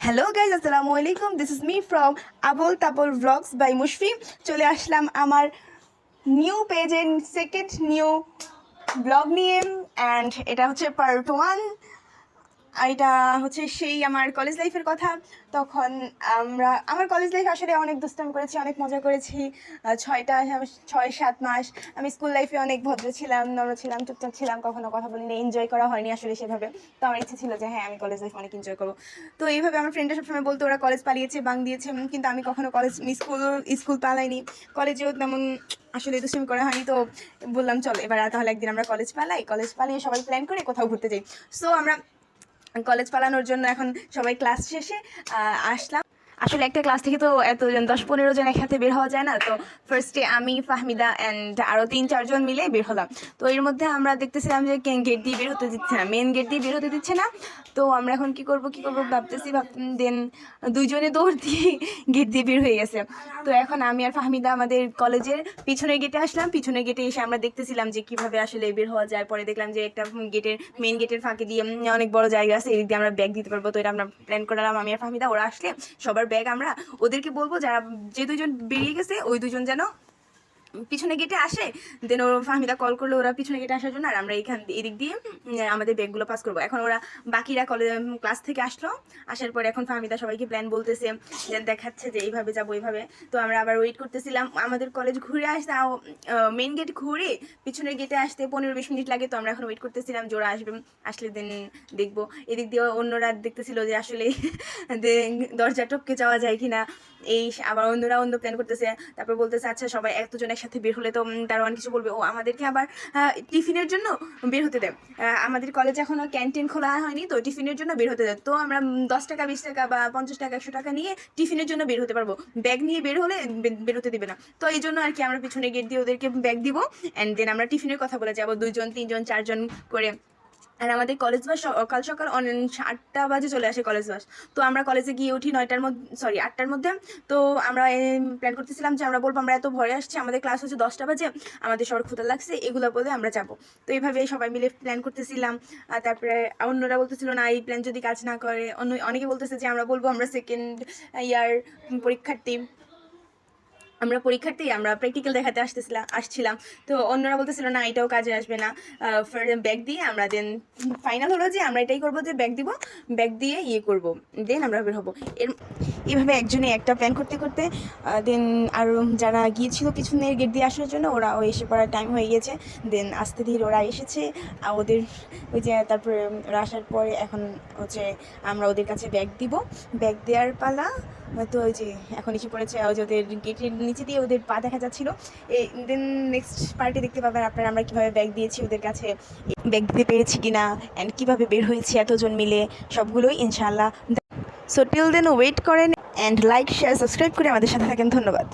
Hello guys, আসসালামু আলাইকুম। This is me from Abol Tabol blogs by মুশফি। চলে আসলাম আমার নিউ পেজের সেকেন্ড নিউ ব্লগ নিয়ে, অ্যান্ড এটা হচ্ছে পার্ট 1। এটা হচ্ছে সেই আমার কলেজ লাইফের কথা। তখন আমার কলেজ লাইফ আসলে অনেক দুষ্টামি করেছি, অনেক মজা করেছি। 6-7 মাস আমি স্কুল লাইফে অনেক ভদ্র ছিলাম, নম্র ছিলাম, চুপচাপ ছিলাম, কখনো কথা বলিনি, এনজয় করা হয়নি আসলে সেভাবে। তো আমার ইচ্ছে ছিল যে হ্যাঁ, আমি কলেজ লাইফ অনেক এনজয় করবো। তো এইভাবে আমার ফ্রেন্ডরা সবসময় বলতো ওরা কলেজ পালিয়েছে, বাং দিয়েছে, কিন্তু আমি কখনো স্কুল পালাইনি, কলেজেও তেমন আসলে দুষ্টামি করা হয়নি। তো বললাম চল এবার তাহলে একদিন আমরা কলেজ পালিয়ে সবাই প্ল্যান করে কোথাও ঘুরতে যাই। সো আমরা কলেজ পালানোর জন্য এখন সবাই ক্লাস শেষে আসলাম। আসলে একটা ক্লাস থেকে তো এতজন 10-15 জন একসাথে বের হওয়া যায় না। তো ফার্স্টে আমি, ফাহমিদা অ্যান্ড আরও 3-4 জন মিলে বের হলাম। তো এর মধ্যে আমরা দেখতেছিলাম যে গেট দিয়ে বের হতে দিচ্ছে না, মেন গেট দিয়ে বের হতে দিচ্ছে না। তো আমরা এখন কি করব ভাবতেছি দেন 2 জনে দৌড় দিয়ে গেট দিয়ে বের হয়ে গেছে। তো এখন আমি আর ফাহমিদা আমাদের কলেজের পিছনের গেটে আসলাম। পিছনের গেটে এসে আমরা দেখতেছিলাম যে কিভাবে আসলে বের হওয়া যায়। পরে দেখলাম যে একটা মেন গেটের ফাঁকে দিয়ে অনেক বড় জায়গা আছে, এদিক দিয়ে আমরা ব্যাগ দিতে পারবো। তো এটা আমরা প্ল্যান করলাম আমি আর ফাহমিদা। ওরা আসলে সবার ব্যাগ আমরা ওদেরকে বলবো, যে 2 জন বেরিয়ে গেছে ওই 2 জন যেন পিছনে গেটে আসে। দেন ফাহমিদা কল করলো ওরা পিছনে গেটে আসার জন্য, আর আমরা এদিক দিয়ে আমাদের ব্যাগগুলো পাস করবো। এখন ওরা বাকিরা ক্লাস থেকে আসার পরে এখন ফাহমিদা সবাইকে প্ল্যান বলতেছে, দেন দেখাচ্ছে যে এইভাবে যাবো এইভাবে। তো আমরা আবার ওয়েট করতেছিলাম। আমাদের কলেজ ঘুরে আসতে মেন গেট ঘুরে পিছনের গেটে আসতে 15-20 মিনিট লাগে। তো আমরা এখন ওয়েট করতেছিলাম যে ওরা আসলে দেন দেখবো। এদিক দিয়ে অন্যরা দেখতেছিল যে আসলে দরজা টপকে যাওয়া যায় কিনা। আবার অন্য প্ল্যান করতেছে। তারপর বলতেছে আচ্ছা সবাই এতজন একসাথে বের হলে তো তারা অনেক কিছু বলবে, আমাদেরকে আবার টিফিনের জন্য বের হতে দেয়। আমাদের কলেজে এখনও ক্যান্টিন খোলা হয়নি, তো টিফিনের জন্য বের হতে দেয়। তো আমরা 10 টাকা, 20 টাকা বা 50 টাকা, 100 টাকা নিয়ে টিফিনের জন্য বের হতে পারবো। ব্যাগ নিয়ে বের হলে বের হতে দেবে না। তো এই জন্য আর কি আমরা পিছনে গেট দিয়ে ওদেরকে ব্যাগ দিব, অ্যান্ড দেন আমরা টিফিনের কথা বলে যাবো 2 জন, 3 জন, 4 জন করে। আর আমাদের কলেজ বাস সকাল 8টা বাজে চলে আসে কলেজ বাস। তো আমরা কলেজে গিয়ে উঠি 8টার মধ্যে। তো আমরা প্ল্যান করতেছিলাম যে আমরা বলবো আমরা এত ভরে আসছি, আমাদের ক্লাস হচ্ছে 10টা বাজে, আমাদের সবার ক্ষুধা লাগছে, এগুলো বলে আমরা যাবো। তো এইভাবে সবাই মিলে প্ল্যান করতেছিলাম। তারপরে অন্যরা বলতেছিল না এই প্ল্যান যদি কাজ না করে, অনেকে বলতেছে যে আমরা বলবো আমরা সেকেন্ড ইয়ার পরীক্ষার্থী, আমরা প্র্যাকটিক্যাল দেখাতে আসছিলাম। তো অন্যরা বলতেছিল না এটাও কাজে আসবে না, ব্যাগ দিয়ে আমরা দেন ফাইনাল হলো যে আমরা এটাই করবো, যে ব্যাগ দিয়ে করবো, দেন আমরা বের হবো। এইভাবে একজনে একটা প্ল্যান করতে করতে দেন আরও যারা গিয়েছিল পিছনের গেট দিয়ে আসার জন্য ওরা এসে পড়ার টাইম হয়ে গেছে। দেন আস্তে ধীরে ওরা এসেছে, ওদের ওই যে তারপরে ওরা আসার পরে এখন হচ্ছে আমরা ওদের কাছে ব্যাগ দেওয়ার পালা। তো ওই যে এখন এসে পড়েছে, ওই যে ওদের গেটের নিচে দিয়ে ওদের পা দেখা যাচ্ছিল। দেন নেক্সট পার্টি দেখতে পাবেন আপনারা আমরা কীভাবে ব্যাগ দিয়েছি ওদের কাছে, ব্যাগ দিতে পেরেছি কিনা, অ্যান্ড কীভাবে বের হয়েছি এতজন মিলে, সবগুলোই ইনশাআল্লাহ। সো টিল দেন ওয়েট করেন, অ্যান্ড লাইক, শেয়ার, সাবস্ক্রাইব করে আমাদের সাথে থাকেন। ধন্যবাদ।